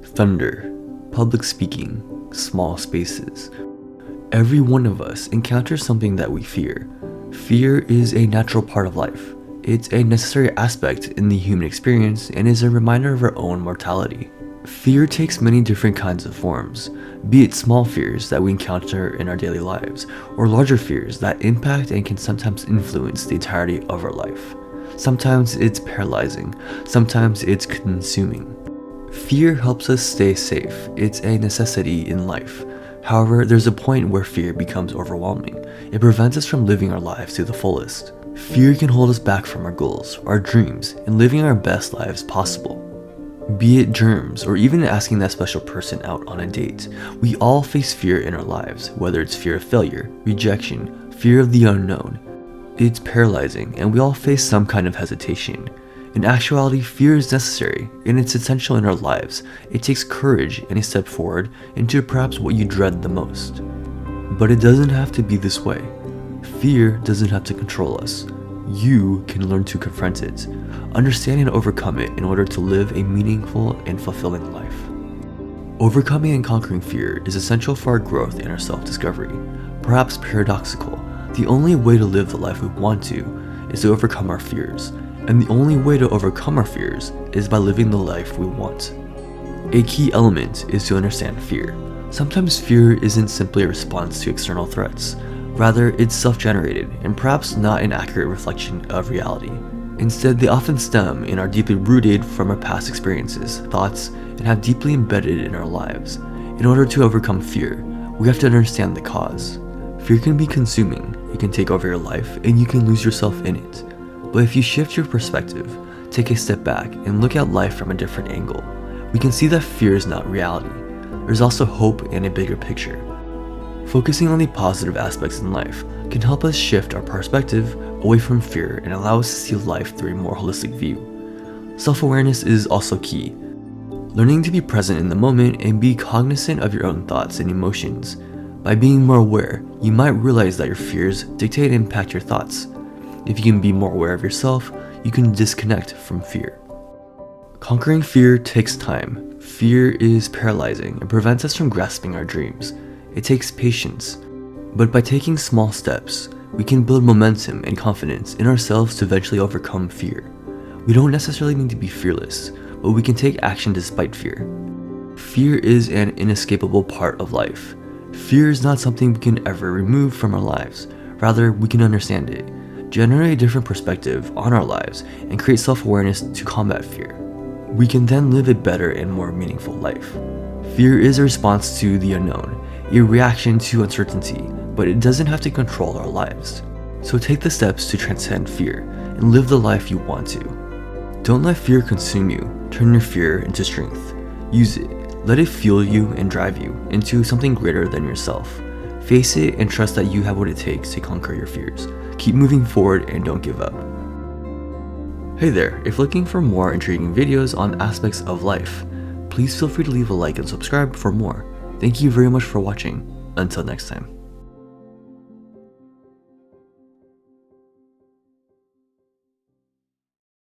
thunder, public speaking, small spaces. Every one of us encounters something that we fear. Fear is a natural part of life. It's a necessary aspect in the human experience and is a reminder of our own mortality. Fear takes many different kinds of forms, be it small fears that we encounter in our daily lives, or larger fears that impact and can sometimes influence the entirety of our life. Sometimes it's paralyzing, sometimes it's consuming. Fear helps us stay safe. It's a necessity in life. However, there's a point where fear becomes overwhelming. It prevents us from living our lives to the fullest. Fear can hold us back from our goals, our dreams, and living our best lives possible. Be it germs or even asking that special person out on a date, we all face fear in our lives, whether it's fear of failure, rejection, fear of the unknown. It's paralyzing, and we all face some kind of hesitation. In actuality, fear is necessary, and it's essential in our lives. It takes courage and a step forward into perhaps what you dread the most. But it doesn't have to be this way. Fear doesn't have to control us. You can learn to confront it, understand and overcome it in order to live a meaningful and fulfilling life. Overcoming and conquering fear is essential for our growth and our self-discovery. Perhaps paradoxical, the only way to live the life we want to is to overcome our fears, and the only way to overcome our fears is by living the life we want. A key element is to understand fear. Sometimes fear isn't simply a response to external threats. Rather, it's self-generated and perhaps not an accurate reflection of reality. Instead, they often stem and are deeply rooted from our past experiences, thoughts, and have deeply embedded in our lives. In order to overcome fear, we have to understand the cause. Fear can be consuming, it can take over your life, and you can lose yourself in it. But if you shift your perspective, take a step back, and look at life from a different angle, we can see that fear is not reality. There's also hope and a bigger picture. Focusing on the positive aspects in life can help us shift our perspective away from fear and allow us to see life through a more holistic view. Self-awareness is also key. Learning to be present in the moment and be cognizant of your own thoughts and emotions. By being more aware, you might realize that your fears dictate and impact your thoughts. If you can be more aware of yourself, you can disconnect from fear. Conquering fear takes time. Fear is paralyzing and prevents us from grasping our dreams. It takes patience, but by taking small steps, we can build momentum and confidence in ourselves to eventually overcome fear. We don't necessarily need to be fearless, but we can take action despite fear. Fear is an inescapable part of life. Fear is not something we can ever remove from our lives. Rather, we can understand it, generate a different perspective on our lives, and create self-awareness to combat fear. We can then live a better and more meaningful life. Fear is a response to the unknown, a reaction to uncertainty, but it doesn't have to control our lives. So take the steps to transcend fear and live the life you want to. Don't let fear consume you. Turn your fear into strength. Use it. Let it fuel you and drive you into something greater than yourself. Face it and trust that you have what it takes to conquer your fears. Keep moving forward and don't give up. Hey there, if looking for more intriguing videos on aspects of life, please feel free to leave a like and subscribe for more. Thank you very much for watching. Until next time.